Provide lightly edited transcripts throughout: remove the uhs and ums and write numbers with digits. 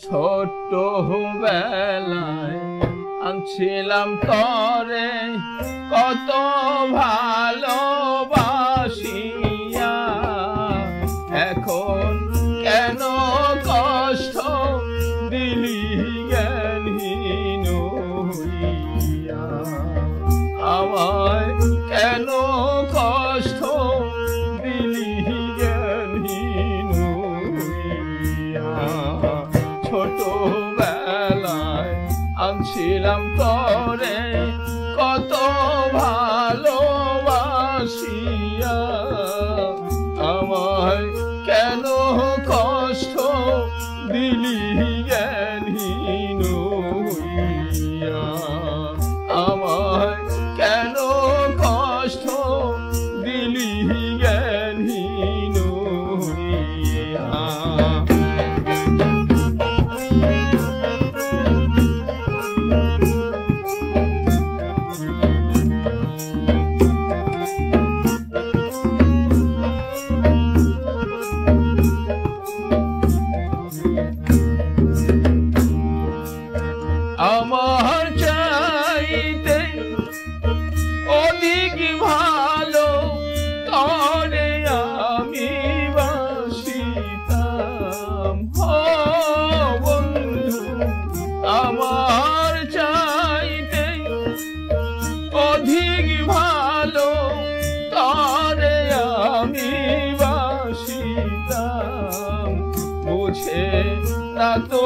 ছোট্ট বেলায় আনছিলাম তরে কত ভালোবাসিয়া, এখন কেন কষ্ট দিলি জ্ঞানহীন হইয়া, আমায় কেন কষ্ট দিলি জ্ঞানহীন হইয়া। ছোট বেলায় আনছিলাম তরে কত ভালোবাসিয়া, আমায় কেন কষ্ট দিলি জ্ঞানহীন হইয়া, আমায় কেন কষ্ট দিলি জ্ঞানহীন হইয়া। আমার চাইতে অধিক ভালো তরে আমি বাসিতাম, বন্ধু আমার চাইতে অধিক ভালো তরে আমি বাসিতাম, বুঝে না তো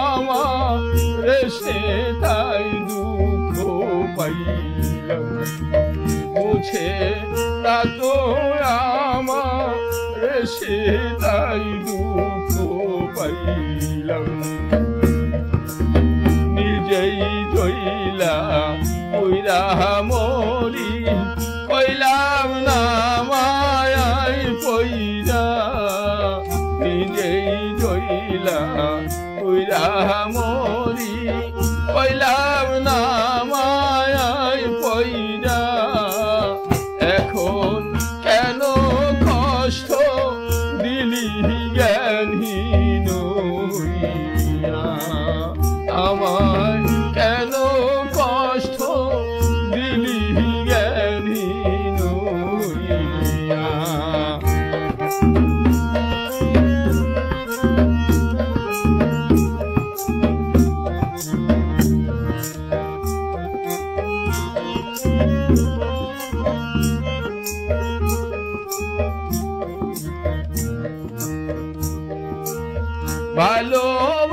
আমার সে তাই দুঃখ পাইলাম, বুঝে না তো আমার সে তাই দুঃখ পাইলাম। নিজেই জইলা কইরা মরি, কইলাম না মায়ায় পইরা, নিজেই জইলা কইরা মরি, কইলাম না মায়ায় পইরা, এখন কেন কষ্ট দিলি জ্ঞানহীন হইয়া, আমায় কেন কষ্ট দিলি জ্ঞানহীন হইয়া।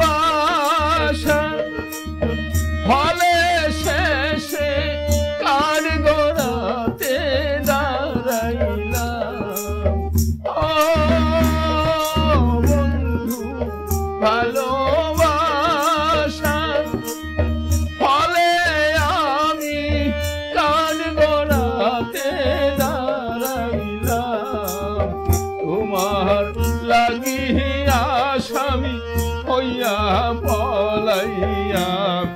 ভালোবাসা ফলে শেষে কার গোড়াতে দাঁড়াইলাম, বন্ধু ভালোবাসা ফলে আমি কার গোড়াতে দাঁড়াইলাম, তোমার লাগিয়া স্বামী হইয়া পলাইয়া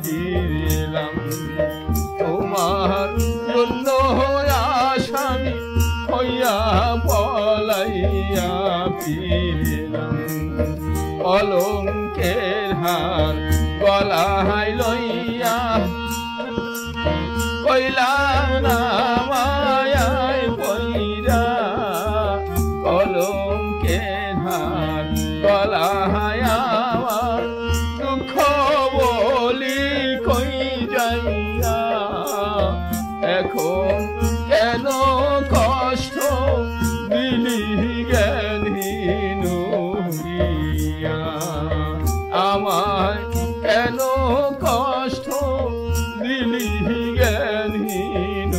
ফিরিলাম, তোমার জন্য স্বামী হইয়া পলাইয়া ফিরিলাম, কলঙ্কের হার গলায় লইয়া কইলাম না মায়ায় পইরা, কলঙ্কের হার গলায় আমার দুঃখ বলি কই যাইয়া, এখন কেন কষ্ট দিলি জ্ঞানহীন হইয়া, আমায় কেন কষ্ট দিলি জ্ঞানহীন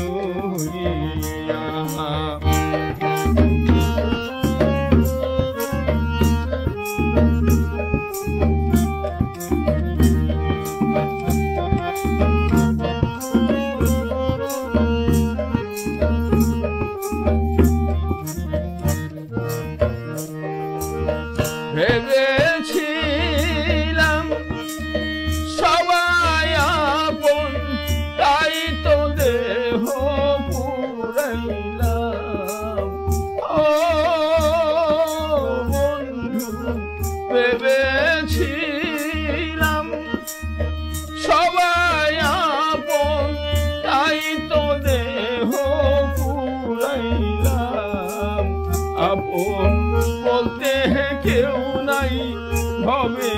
হবে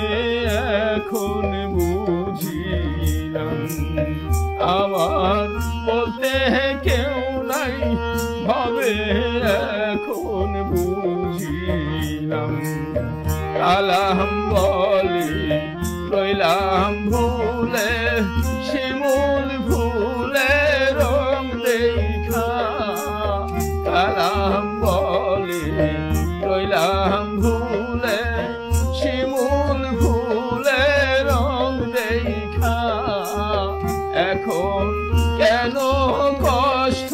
এখন বুঝিলাম আমার বলতে কেউ নাই হবে এখন বুঝিলাম কালাম বলে রইলাম ভুলে শিমুল ফুলে রং দেখা কালাম বলে রইলাম ভুলে শিমুল ফুলে রং দেখা এখন কেন কষ্ট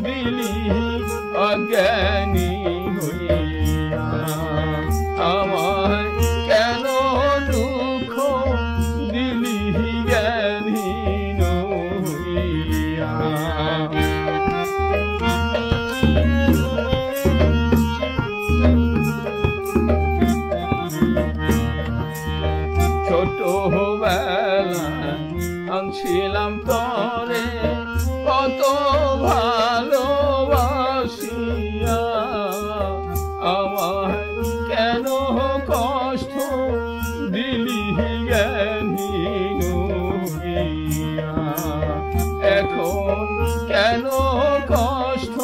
দিলি অজ্ঞানী হইয়া আমায় কেন দুঃখ দিলি জ্ঞানহীন হইয়া ছোটবেলা আনছিলাম তরে কত ভালোবাসিয়া আমায় কেন কষ্ট দিলি জ্ঞানহীন হইয়া এখন কেন কষ্ট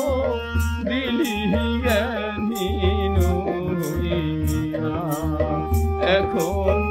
দিলি জ্ঞানহীন হইয়া এখন